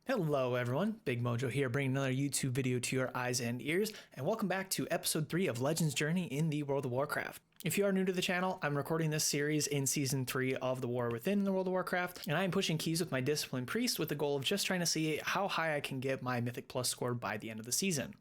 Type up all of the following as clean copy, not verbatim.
Hello everyone, Big Mojo here, bringing another YouTube video to your eyes and ears, and welcome back to episode 3 of Legends Journey in the World of Warcraft. If you are new to the channel, I'm recording this series in Season 3 of the War Within the World of Warcraft, and I am pushing keys with my Discipline Priest with the goal of just trying to see how high I can get my Mythic Plus score by the end of the season.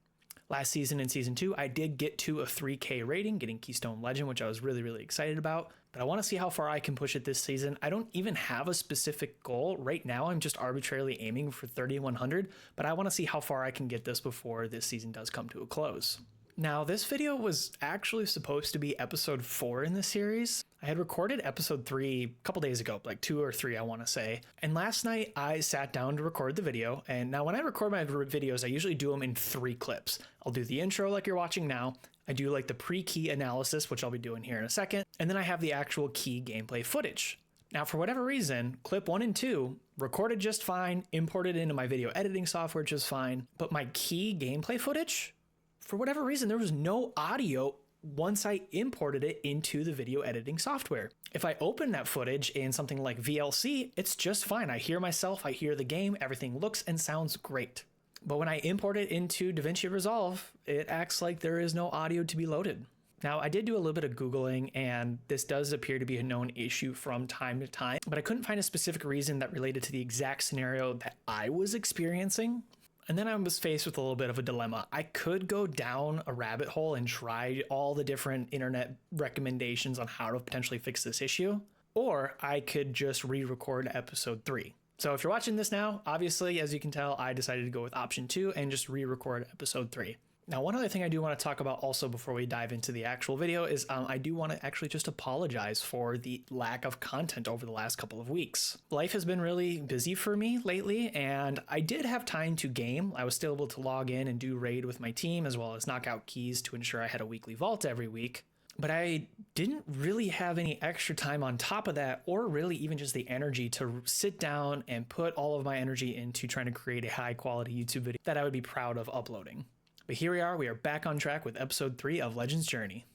Last season in Season 2, I did get to a 3k rating, getting Keystone Legend, which I was really excited about, but I want to see how far I can push it this season. I don't even have a specific goal. Right now, I'm just arbitrarily aiming for 3100, but I want to see how far I can get this before this season does come to a close. Now, this video was actually supposed to be episode 4 in the series. I had recorded episode 3 a couple days ago, like 2 or 3, I want to say. And last night I sat down to record the video. And now when I record my videos, I usually do them in 3 clips. I'll do the intro like you're watching now. I do like the pre-key analysis, which I'll be doing here in a second. And then I have the actual key gameplay footage. Now, for whatever reason, clip 1 and 2 recorded just fine, imported into my video editing software just fine. But my key gameplay footage, for whatever reason, there was no audio once I imported it into the video editing software. If I open that footage in something like VLC, it's just fine. I hear myself, I hear the game, everything looks and sounds great. But when I import it into DaVinci Resolve, it acts like there is no audio to be loaded. Now, I did do a little bit of Googling, and this does appear to be a known issue from time to time, but I couldn't find a specific reason that related to the exact scenario that I was experiencing. And then I was faced with a little bit of a dilemma. I could go down a rabbit hole and try all the different internet recommendations on how to potentially fix this issue, or I could just re-record episode 3. So if you're watching this now, obviously, as you can tell, I decided to go with option 2 and just re-record episode 3. Now, one other thing I do want to talk about also before we dive into the actual video is I do want to actually just apologize for the lack of content over the last couple of weeks. Life has been really busy for me lately, and I did have time to game. I was still able to log in and do raid with my team, as well as knock out keys to ensure I had a weekly vault every week. But I didn't really have any extra time on top of that, or really even just the energy to sit down and put all of my energy into trying to create a high quality YouTube video that I would be proud of uploading. But here we are back on track with episode 3 of Legends Journey.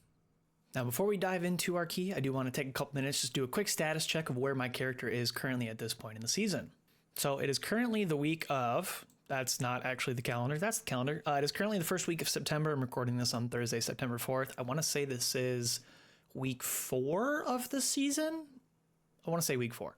Now, before we dive into our key, I do want to take a couple minutes just do a quick status check of where my character is currently at this point in the season. So it is currently the week of, that's not actually the calendar, that's the calendar. It is currently the first week of September. I'm recording this on Thursday, September 4th. I want to say this is week 4 of the season. I want to say week 4.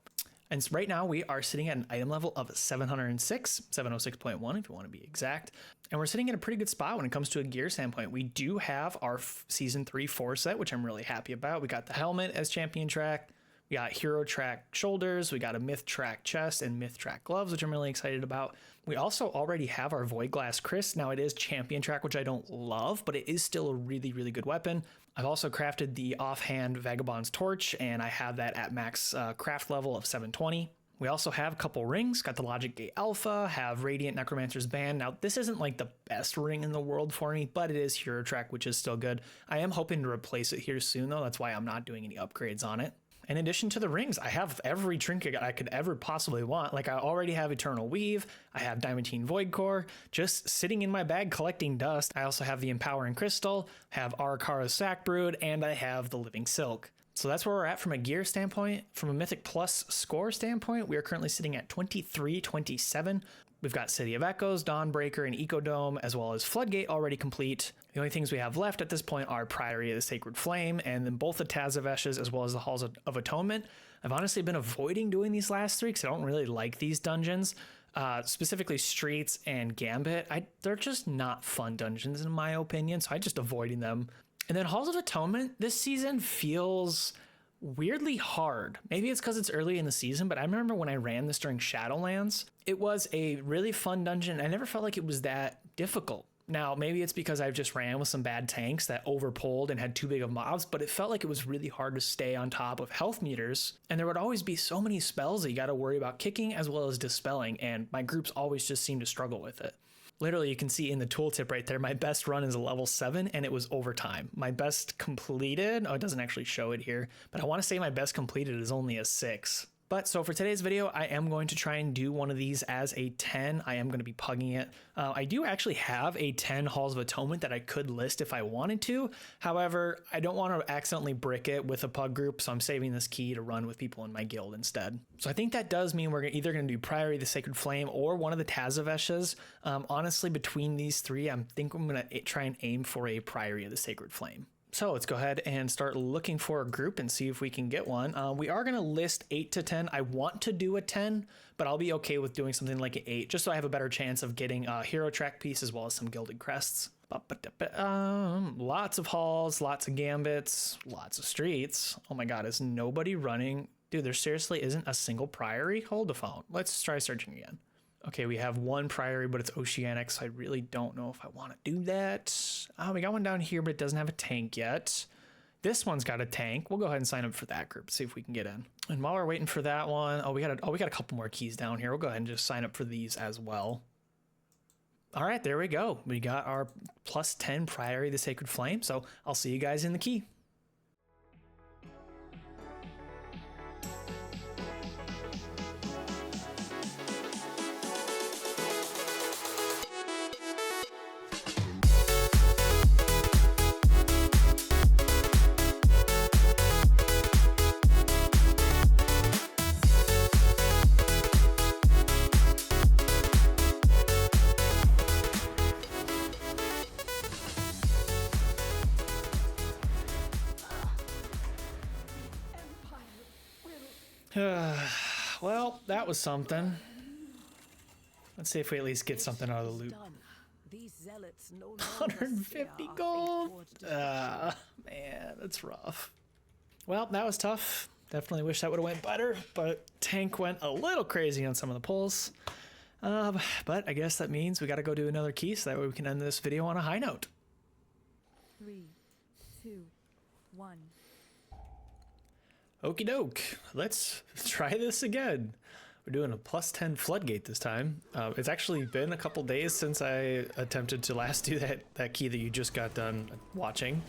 And right now we are sitting at an item level of 706, 706.1 if you want to be exact. And we're sitting in a pretty good spot when it comes to a gear standpoint. We do have our Season 3 4 set, which I'm really happy about. We got the helmet as champion track. We got hero track shoulders. We got a myth track chest and myth track gloves, which I'm really excited about. We also already have our Void Glass Chris. Now it is champion track, which I don't love, but it is still a really good weapon. I've also crafted the offhand Vagabond's Torch, and I have that at max craft level of 720. We also have a couple rings, got the Logic Gate Alpha, have Radiant Necromancer's Band. Now, this isn't like the best ring in the world for me, but it is hero track, which is still good. I am hoping to replace it here soon, though. That's why I'm not doing any upgrades on it. In addition to the rings, I have every trinket I could ever possibly want. Like, I already have Eternal Weave, I have Diamantine Void Core, just sitting in my bag collecting dust. I also have the Empowering Crystal, have Arakara's Sack Brood, and I have the Living Silk. So that's where we're at from a gear standpoint. From a Mythic Plus score standpoint, we are currently sitting at 2327. We've got City of Echoes, Dawnbreaker, and Ecodome, as well as Floodgate already complete. The only things we have left at this point are Priory of the Sacred Flame, and then both the Tazaveshes, as well as the Halls of Atonement. I've honestly been avoiding doing these last 3 because I don't really like these dungeons. Specifically Streets and Gambit. They're just not fun dungeons in my opinion, so I'm just avoiding them. And then Halls of Atonement this season feels weirdly hard. Maybe it's because it's early in the season, but I remember when I ran this during Shadowlands, it was a really fun dungeon. I never felt like it was that difficult. Now, maybe it's because I've just ran with some bad tanks that overpulled and had too big of mobs, but it felt like it was really hard to stay on top of health meters. And there would always be so many spells that you got to worry about kicking as well as dispelling, and my groups always just seem to struggle with it. Literally, you can see in the tooltip right there, my best run is a level 7 and it was overtime. My best completed, oh, it doesn't actually show it here, but I want to say my best completed is only a 6. But so for today's video, I am going to try and do one of these as a 10. I am going to be pugging it. I do actually have a 10 Halls of Atonement that I could list if I wanted to. However, I don't want to accidentally brick it with a pug group, so I'm saving this key to run with people in my guild instead. So I think that does mean we're either going to do Priory, the Sacred Flame, or one of the Tazaveshas. Honestly, between these three, I think I'm going to try and aim for a Priory of the Sacred Flame. So let's go ahead and start looking for a group and see if we can get one. We are going to list 8 to 10. I want to do a 10, but I'll be okay with doing something like an 8, just so I have a better chance of getting a hero track piece as well as some gilded crests. Lots of halls, lots of gambits, lots of streets. Oh my god, is nobody running? Dude, there seriously isn't a single Priory? Hold the phone. Let's try searching again. Okay, we have one Priory, but it's Oceanic, so I really don't know if I want to do that. We got one down here, but it doesn't have a tank yet. This one's got a tank. We'll go ahead and sign up for that group, see if we can get in. And while we're waiting for that one, we got a couple more keys down here. We'll go ahead and just sign up for these as well. All right, there we go. We got our plus 10 Priory, the Sacred Flame. So I'll see you guys in the key. Well, that was something. Let's see if we at least get something out of the loot. 150 gold? Man, that's rough. Well, that was tough. Definitely wish that would have went better, but tank went a little crazy on some of the pulls. But I guess that means we got to go do another key so that way we can end this video on a high note. 3, 2, 1. Okie doke, let's try this again. We're doing a plus 10 floodgate this time. It's actually been a couple days since I attempted to last do that key that you just got done watching.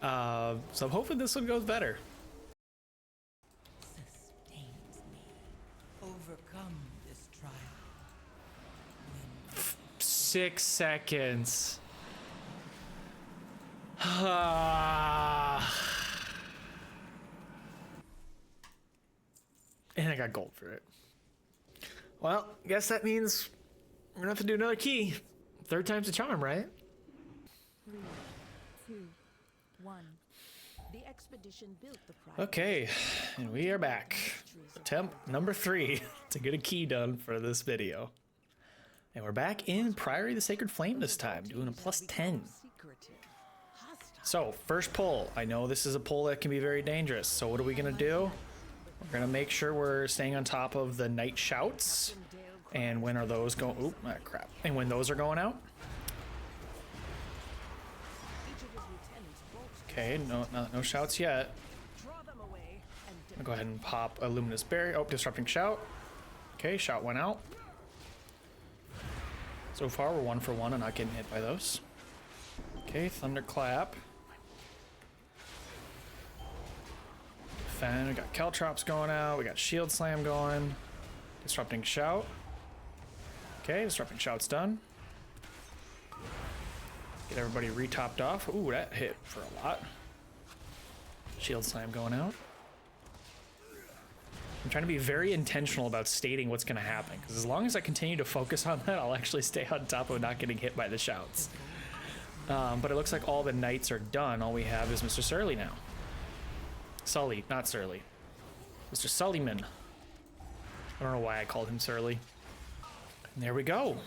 So I'm hoping this one goes better. Sustains me. Overcome this trial. 6 seconds. And I got gold for it. Well, guess that means we're gonna have to do another key. 3rd time's a charm, right? 3, 2, 1. The expedition built the prize. Okay, and we are back. Attempt number 3 to get a key done for this video. And we're back in Priory the Sacred Flame this time, doing a plus 10. So, first pull. I know this is a pull that can be very dangerous, so what are we gonna do? We're gonna make sure we're staying on top of the night shouts. And when are those going? Oop, ah, crap. And when those are going out. Okay, no shouts yet. I'll go ahead and pop a luminous berry. Oh, disrupting shout. Okay, shout went out. So far, we're 1 for 1 and not getting hit by those. Okay, thunderclap. We got Caltrops going out, we got Shield Slam going, Disrupting Shout. Okay, Disrupting Shout's done. Get everybody re-topped off. Ooh, that hit for a lot. Shield Slam going out. I'm trying to be very intentional about stating what's going to happen, because as long as I continue to focus on that, I'll actually stay on top of not getting hit by the shouts. But it looks like all the knights are done. All we have is Mr. Surly now. Sully, not Surly. Mr. Sullyman. I don't know why I called him Surly. And there we go.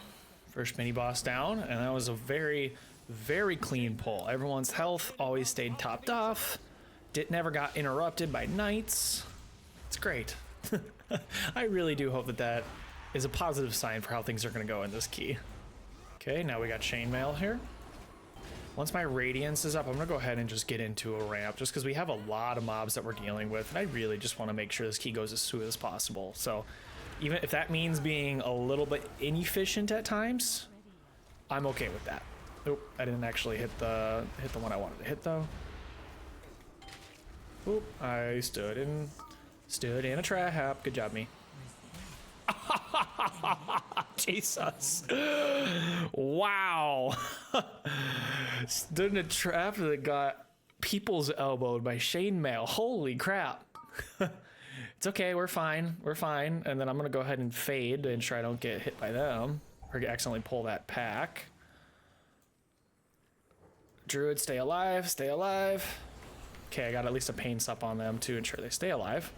First mini boss down, and that was a very, very clean pull. Everyone's health always stayed topped off. Never got interrupted by knights. It's great. I really do hope that that is a positive sign for how things are going to go in this key. Okay, now we got chainmail here. Once my radiance is up, I'm gonna go ahead and just get into a ramp, just because we have a lot of mobs that we're dealing with, and I really just want to make sure this key goes as smooth as possible. So even if that means being a little bit inefficient at times, I'm okay with that. Nope, I didn't actually hit the one I wanted to hit though. Oop, I stood in Stood in a trap. Good job, me. Jesus. Wow. Stood in a trap that got people's elbowed by chainmail. Holy crap. It's okay, we're fine. We're fine. And then I'm gonna go ahead and fade to ensure I don't get hit by them or accidentally pull that pack. Druid, stay alive, stay alive. Okay, I got at least a pain sup on them to ensure they stay alive.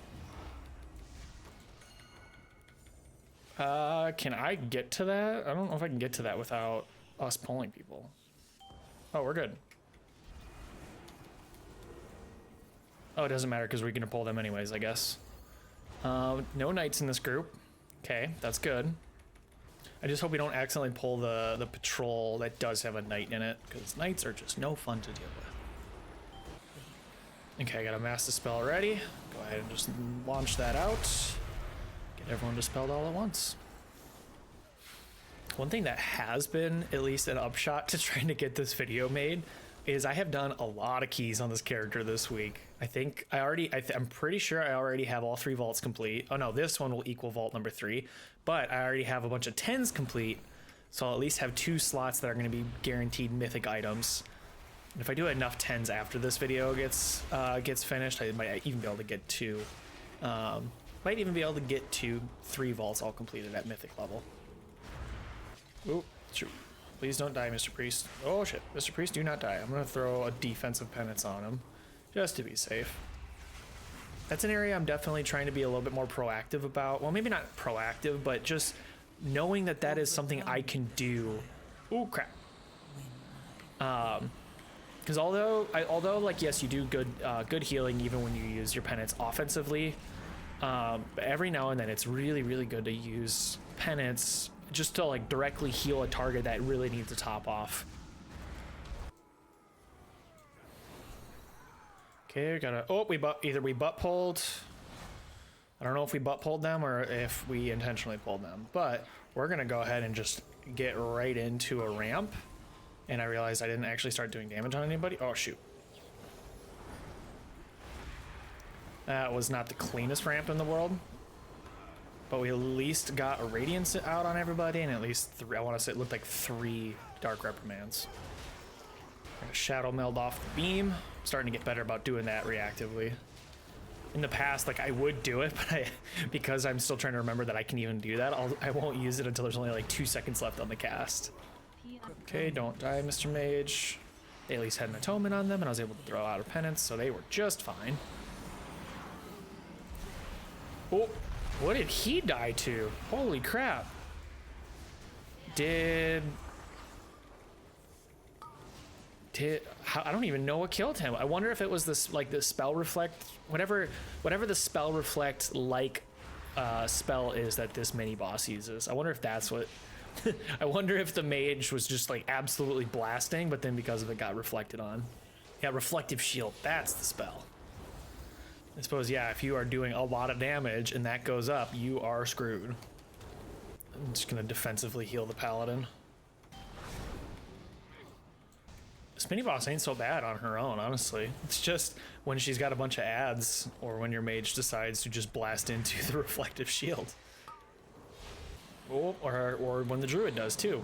Can I get to that? I don't know if I can get to that without us pulling people. Oh, we're good. Oh, it doesn't matter because we're gonna pull them anyways, I guess. No knights in this group. Okay, that's good. I just hope we don't accidentally pull the patrol that does have a knight in it, because knights are just no fun to deal with. Okay, I got a mass dispel ready. Go ahead and just launch that out. Get everyone dispelled all at once. One thing that has been at least an upshot to trying to get this video made is I have done a lot of keys on this character this week. I think I already, I'm pretty sure I already have all 3 vaults complete. Oh no, this one will equal vault number 3, but I already have a bunch of 10s complete. So I'll at least have 2 slots that are going to be guaranteed mythic items. If I do enough 10s after this video gets finished, I might even be able to get 2. Might even be able to get 3 vaults all completed at mythic level. Ooh, shoot. Please don't die, Mr. Priest. Oh shit, Mr. Priest, do not die. I'm gonna throw a defensive penance on him, just to be safe. That's an area I'm definitely trying to be a little bit more proactive about. Well, maybe not proactive, but just knowing that that is something I can do. Ooh, crap. Because although like yes, you do good healing even when you use your penance offensively. But every now and then it's really good to use penance just to like directly heal a target that really needs a top off. Okay, we gotta, oh, either we butt pulled. I don't know if we butt pulled them or if we intentionally pulled them, but we're gonna go ahead and just get right into a ramp. And I realized I didn't actually start doing damage on anybody. Oh shoot. That was not the cleanest ramp in the world. But we at least got a Radiance out on everybody, and at least 3, I want to say it looked like 3 Dark Reprimands. Shadow meld off the beam. I'm starting to get better about doing that reactively. In the past, like I would do it, but because I'm still trying to remember that I can even do that, I won't use it until there's only like 2 seconds left on the cast. Okay, don't die, Mr. Mage. They at least had an atonement on them, and I was able to throw out a penance, so they were just fine. Oh. What did he die to? Holy crap. I don't even know what killed him. I wonder if it was this, like the spell reflect, whatever the spell reflect like spell is that this mini boss uses. I wonder if that's what, I wonder if the mage was just like absolutely blasting, but then because of it got reflected on. Yeah, reflective shield, that's the spell. I suppose, yeah, if you are doing a lot of damage and that goes up, you are screwed. I'm just gonna defensively heal the paladin. This mini boss ain't so bad on her own, honestly. It's just when she's got a bunch of ads or when your mage decides to just blast into the reflective shield. Oh, or when the druid does too.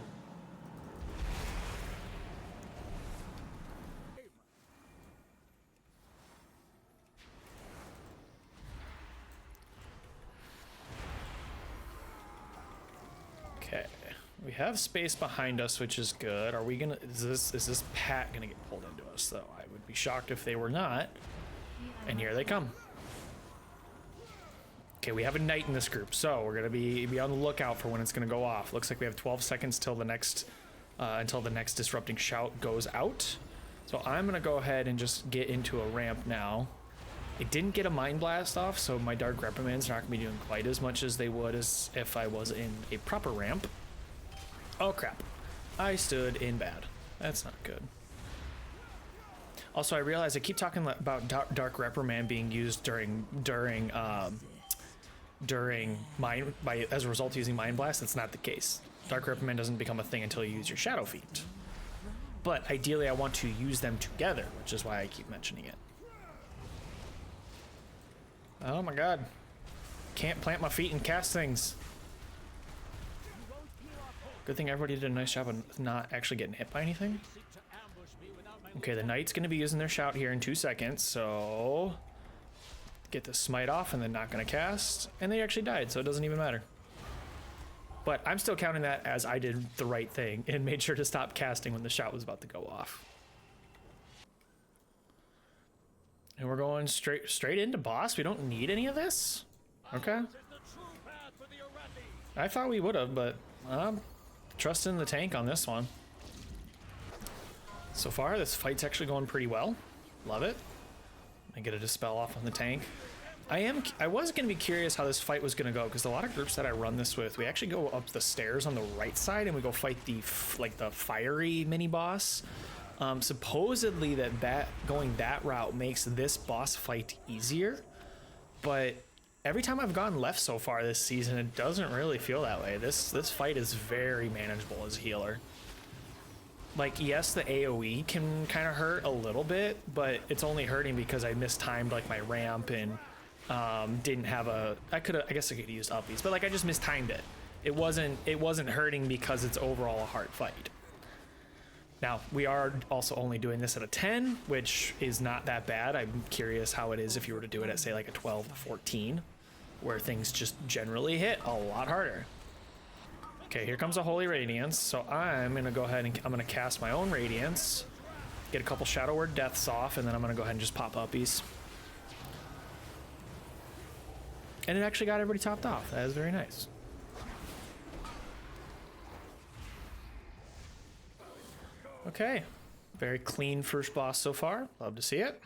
Okay, we have space behind us, which is good. Are we gonna, is this pack gonna get pulled into us though? I would be shocked if they were not. And here they come. Okay, we have a knight in this group, so we're gonna be on the lookout for when it's gonna go off. Looks like we have 12 seconds till the next, until the next disrupting shout goes out. So I'm gonna go ahead and just get into a ramp now. I didn't get a Mind Blast off, so my Dark Reprimand's not gonna be doing quite as much as they would as if I was in a proper ramp. Oh crap, I stood in bad. That's not good. Also, I realize I keep talking about Dark Reprimand being used as a result of using Mind Blast. That's not the case. Dark Reprimand doesn't become a thing until you use your Shadow Fiend. But ideally I want to use them together, which is why I keep mentioning it. Oh my god. can't plant my feet and cast things. Good thing everybody did a nice job of not actually getting hit by anything. Okay, the knight's going to be using their shout here in 2 seconds, so get the smite off and then not going to cast. And they actually died, so it doesn't even matter. But I'm still counting that as I did the right thing and made sure to stop casting when the shout was about to go off. And we're going straight into boss. We don't need any of this. Okay. I thought we would have, but trust in the tank on this one. So far, this fight's actually going pretty well. Love it. I get a dispel off on the tank. I was going to be curious how this fight was going to go, because a lot of groups that I run this with, we actually go up the stairs on the right side and we go fight the fiery mini boss. Supposedly going that route makes this boss fight easier, but every time I've gone left so far this season, it doesn't really feel that way. This fight is very manageable as a healer. Like, yes, the AoE can kind of hurt a little bit, but it's only hurting because I mistimed like my ramp and didn't have a. I guess I could use uppies, but like I just mistimed it. It wasn't hurting because it's overall a hard fight. Now we are also only doing this at a 10, which is not that bad. I'm curious how it is if you were to do it at say like a 12 to 14, where things just generally hit a lot harder. Okay, here comes a Holy Radiance, so I'm gonna go ahead and I'm gonna cast my own Radiance, get a couple Shadow Word Deaths off, and then I'm gonna go ahead and just pop uppies. And it actually got everybody topped off. That is very nice. Okay, very clean first boss so far. Love to see it.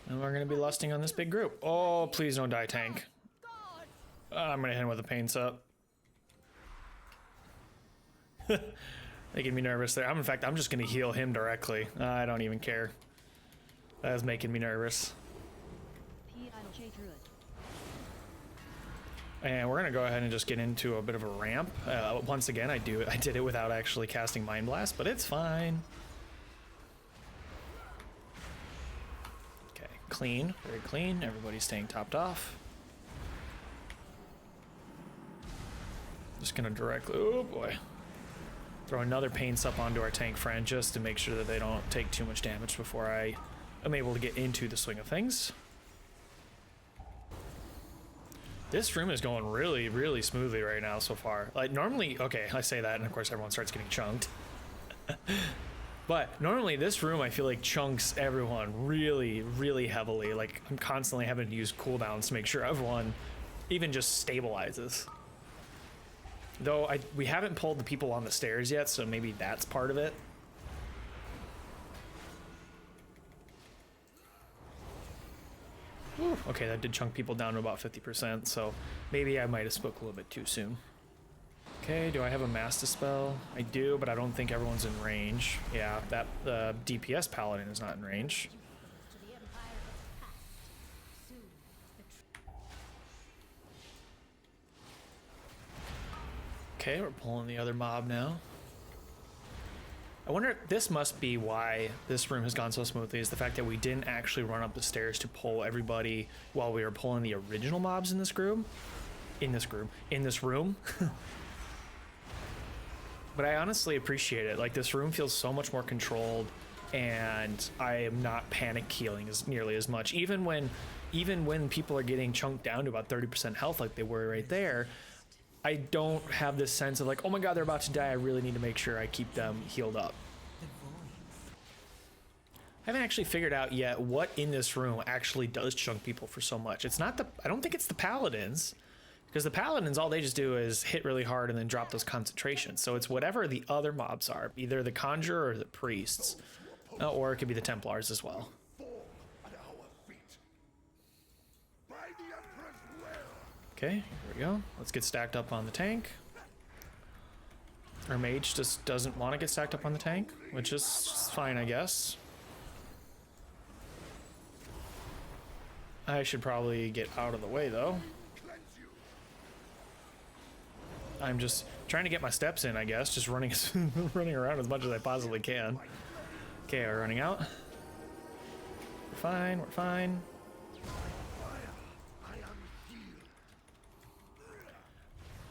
And we're gonna be lusting on this big group. Oh, please don't die, tank. I'm gonna hit him with a pain sup. Making me nervous there. In fact, I'm just gonna heal him directly. I don't even care. That is making me nervous. And we're gonna go ahead and just get into a bit of a ramp. Once again, I did it without actually casting Mind Blast, but it's fine. Okay, clean, very clean. Everybody's staying topped off. Just gonna directly, oh boy. Throw another pain sup onto our tank friend just to make sure that they don't take too much damage before I am able to get into the swing of things. This room is going really, really smoothly right now so far. Like normally, okay, I say that and of course everyone starts getting chunked. But normally this room I feel like chunks everyone really, really heavily. Like I'm constantly having to use cooldowns to make sure everyone even just stabilizes. Though we haven't pulled the people on the stairs yet, so maybe that's part of it. Whew, okay, that did chunk people down to about 50%, so maybe I might have spoke a little bit too soon. Okay, do I have a Mass Dispel? I do, but I don't think everyone's in range. Yeah, that DPS Paladin is not in range. Okay, we're pulling the other mob now. I wonder if this must be why this room has gone so smoothly, is the fact that we didn't actually run up the stairs to pull everybody while we were pulling the original mobs in this room. In this room. But I honestly appreciate it. Like, this room feels so much more controlled, and I am not panic healing nearly as much. Even when people are getting chunked down to about 30% health like they were right there, I don't have this sense of like, oh my god, they're about to die. I really need to make sure I keep them healed up. I haven't actually figured out yet what in this room actually does chunk people for so much. It's not I don't think it's the paladins, because the paladins, all they just do is hit really hard and then drop those concentrations. So it's whatever the other mobs are, either the conjurer or the priests, or it could be the Templars as well. Okay, here we go. Let's get stacked up on the tank. Our mage just doesn't want to get stacked up on the tank, which is fine, I guess. I should probably get out of the way, though. I'm just trying to get my steps in, I guess. Just running around as much as I possibly can. Okay, we're running out. We're fine, we're fine.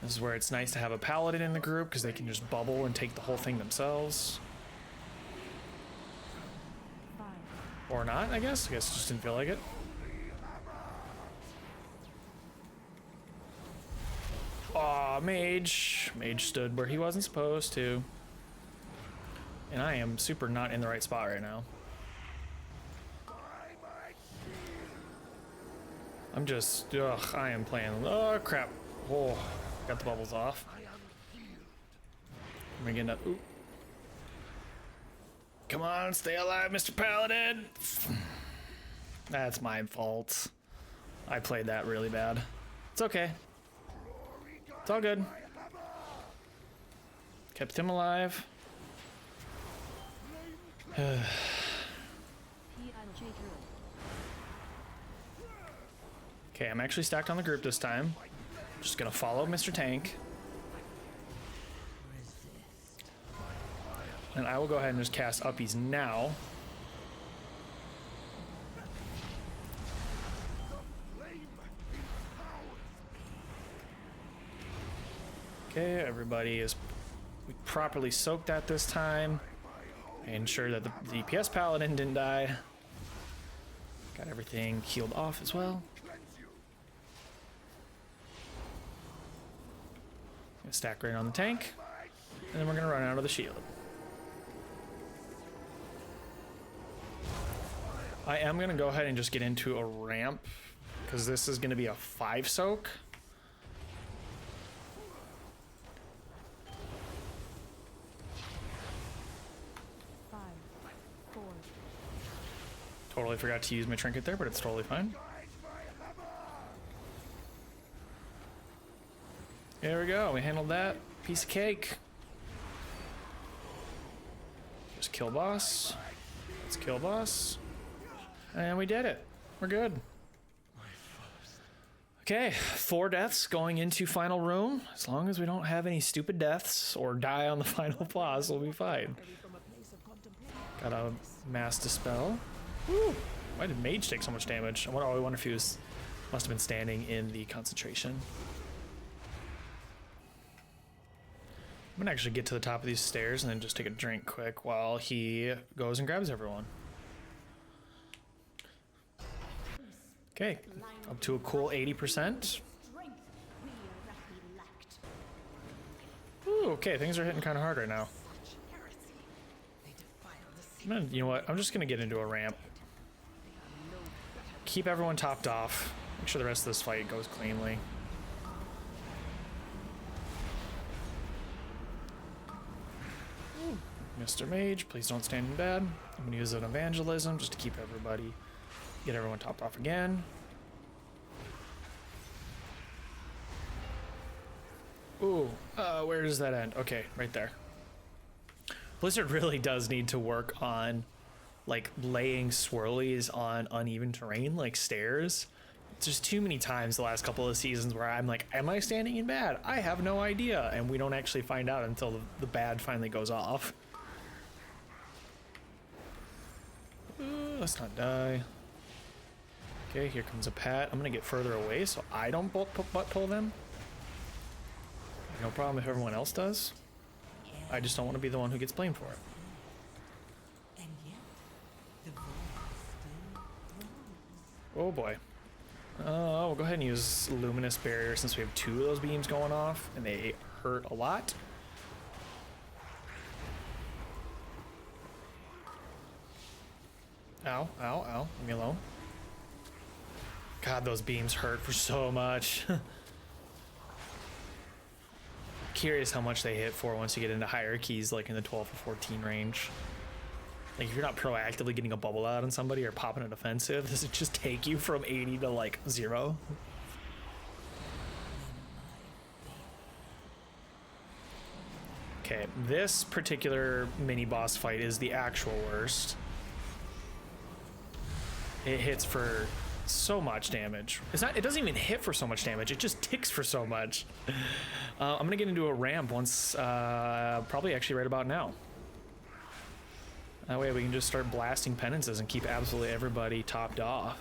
This is where it's nice to have a paladin in the group because they can just bubble and take the whole thing themselves. 5, Or not, I guess. I guess it just didn't feel like it. Aw, mage. Mage stood where he wasn't supposed to. And I am super not in the right spot right now. I'm just, ugh, I am playing, oh crap. Oh, got the bubbles off. Am I getting up? Ooh. Come on, stay alive, Mr. Paladin. That's my fault. I played that really bad. It's okay. It's all good. Kept him alive. Okay, I'm actually stacked on the group this time. Just gonna follow Mr. Tank. And I will go ahead and just cast Uppies now. Okay, everybody is properly soaked at this time. Ensure that the DPS Paladin didn't die. Got everything healed off as well. Gonna stack right on the tank. And then we're gonna run out of the shield. I am gonna go ahead and just get into a ramp because this is gonna be a 5 soak. Totally forgot to use my trinket there, but it's totally fine. There we go. We handled that. Piece of cake. Just kill boss. Let's kill boss. And we did it. We're good. Okay, 4 deaths going into final room. As long as we don't have any stupid deaths or die on the final boss, we'll be fine. Got a mass dispel. Woo! Why did Mage take so much damage? I wonder if he must have been standing in the concentration. I'm gonna actually get to the top of these stairs and then just take a drink quick while he goes and grabs everyone. Okay, up to a cool 80%. Ooh, okay, things are hitting kind of hard right now. You know what? I'm just gonna get into a ramp. Keep everyone topped off. Make sure the rest of this fight goes cleanly. Mr. Mage, please don't stand in bad. I'm gonna use an evangelism just to keep everybody, get everyone topped off again. Ooh, where does that end? Okay, right there. Blizzard really does need to work on like laying swirlies on uneven terrain like stairs. There's too many times the last couple of seasons where I'm like, am I standing in bad? I have no idea, and we don't actually find out until the bad finally goes off. Let's not die. Okay, here comes a pat. I'm gonna get further away so I don't butt pull them. No problem if everyone else does. I just don't want to be the one who gets blamed for it. And yet, the voice still grows. Oh boy. We'll go ahead and use Luminous Barrier since we have 2 of those beams going off and they hurt a lot. Ow, ow, ow. Leave me alone. God, those beams hurt for so much. Curious how much they hit for once you get into hierarchies, like in the 12 to 14 range. Like if you're not proactively getting a bubble out on somebody or popping a defensive, does it just take you from 80 to like 0? Okay, this particular mini boss fight is the actual worst. It hits for so much damage. It doesn't even hit for so much damage, it just ticks for so much. I'm gonna get into a ramp once, probably actually right about now. That way we can just start blasting penances and keep absolutely everybody topped off.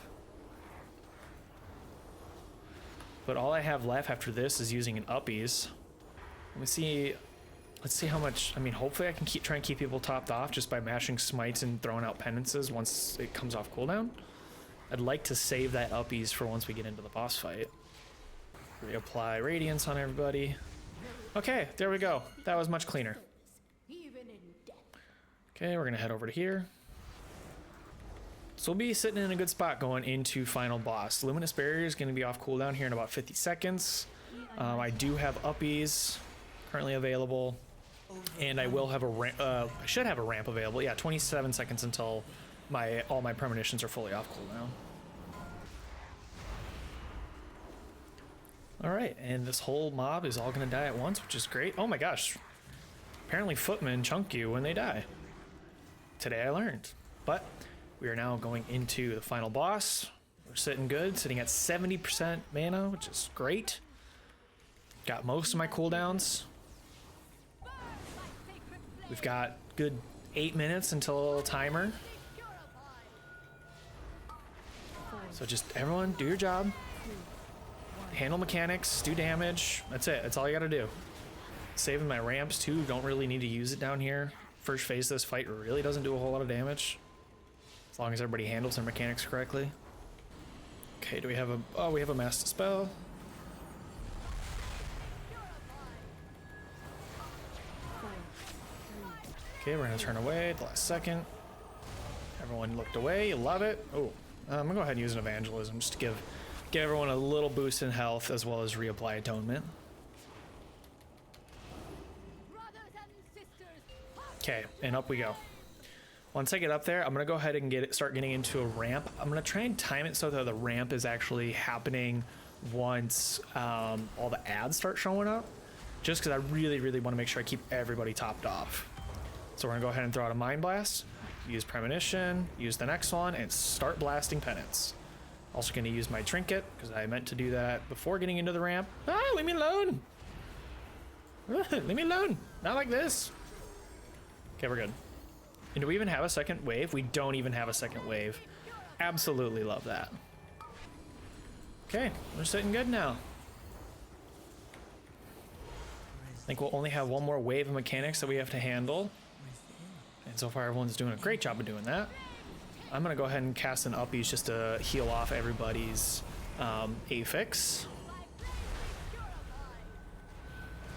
But all I have left after this is using an uppies. Let me see. Let's see how much. I mean, hopefully I can try and keep people topped off just by mashing smites and throwing out penances once it comes off cooldown. I'd like to save that uppies for once we get into the boss fight. Reapply radiance on everybody. Okay, there we go. That was much cleaner. Okay, we're gonna head over to here. So we'll be sitting in a good spot going into final boss. Luminous Barrier is gonna be off cooldown here in about 50 seconds. I do have uppies currently available, and I will have a ramp. I should have a ramp available. Yeah, 27 seconds until all my premonitions are fully off cooldown. All right, and this whole mob is all gonna die at once, which is great. Oh my gosh! Apparently, footmen chunk you when they die. Today I learned, but we are now going into the final boss. We're sitting good, sitting at 70% mana, which is great. Got most of my cooldowns. We've got good 8 minutes until timer. So just everyone do your job. Handle mechanics, do damage. That's it. That's all you gotta do. Saving my ramps too. Don't really need to use it down here. First phase of this fight really doesn't do a whole lot of damage. As long as everybody handles their mechanics correctly. Okay, do we have a... Oh, we have a master spell. Okay, we're gonna turn away at the last second. Everyone looked away, you love it. Oh, I'm gonna go ahead and use an evangelism just to give everyone a little boost in health as well as reapply atonement. Okay, and up we go. Once I get up there, I'm gonna go ahead and start getting into a ramp. I'm gonna try and time it so that the ramp is actually happening once all the ads start showing up, just because I really want to make sure I keep everybody topped off. So we're gonna go ahead and throw out a Mind Blast, use Premonition, use the next one, and start blasting penance. Also gonna use my trinket, because I meant to do that before getting into the ramp. Ah, leave me alone! Leave me alone! Not like this! Okay, we're good. And do we even have a second wave? We don't even have a second wave. Absolutely love that. Okay, we're sitting good now. I think we'll only have one more wave of mechanics that we have to handle. And so far everyone's doing a great job of doing that. I'm gonna go ahead and cast an uppies just to heal off everybody's affix.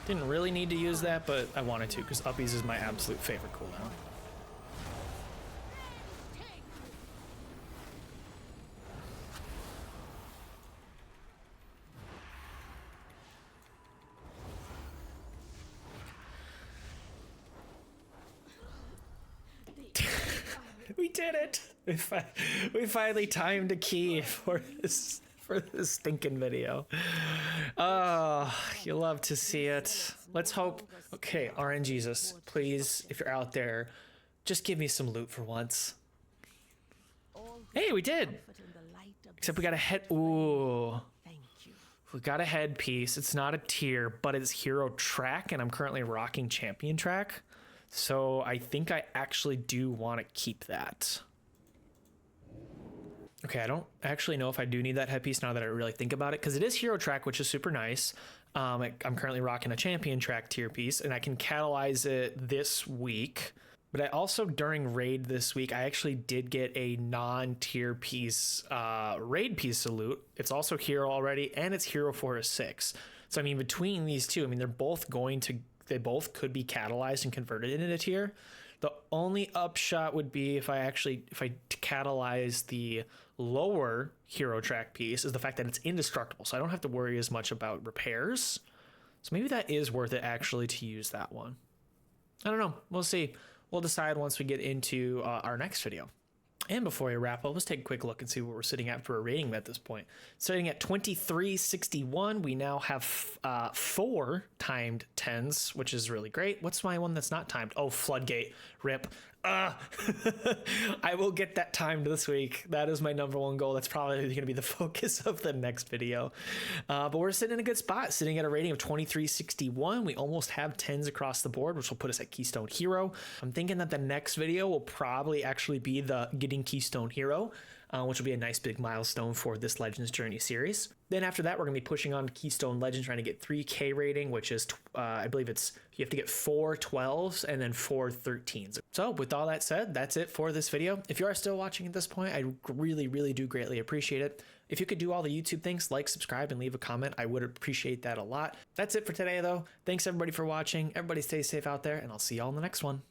Didn't really need to use that, but I wanted to because uppies is my absolute favorite cooldown. We did it! We finally timed a key for this stinking video. Oh, you love to see it. Let's hope. Okay, RNGesus, please, if you're out there, just give me some loot for once. Hey, we did! Except we got a head. Ooh. We got a headpiece. It's not a tier, but it's hero track, and I'm currently rocking champion track. So I think I actually do want to keep that. Okay, I don't actually know if I do need that headpiece now that I really think about it, because it is hero track, which is super nice. I'm currently rocking a champion track tier piece, and I can catalyze it this week. But I also, during raid this week, I actually did get a non-tier piece, raid piece of loot. It's also hero already, and it's hero for a 6. So I mean, between these two, I mean, they both could be catalyzed and converted into a tier. The only upshot would be if I catalyze the lower hero track piece is the fact that it's indestructible, so I don't have to worry as much about repairs. So maybe that is worth it actually to use that one. I don't know. We'll see. We'll decide once we get into our next video. And before we wrap up, let's take a quick look and see what we're sitting at for a rating at this point. Sitting at 2361, we now have 4 timed 10s, which is really great. What's my one that's not timed? Oh, Floodgate. Rip. I will get that timed this week. That is my #1 goal. That's probably going to be the focus of the next video. But we're sitting in a good spot, sitting at a rating of 2361. We almost have 10s across the board, which will put us at Keystone Hero. I'm thinking that the next video will probably actually be the getting Keystone Hero. which will be a nice big milestone for this Legends Journey series. Then after that, we're going to be pushing on Keystone Legends, trying to get 3K rating, which is, I believe it's, you have to get 4 12s and then 4 13s. So with all that said, that's it for this video. If you are still watching at this point, I really do greatly appreciate it. If you could do all the YouTube things, like, subscribe, and leave a comment, I would appreciate that a lot. That's it for today, though. Thanks everybody for watching. Everybody stay safe out there, and I'll see y'all in the next one.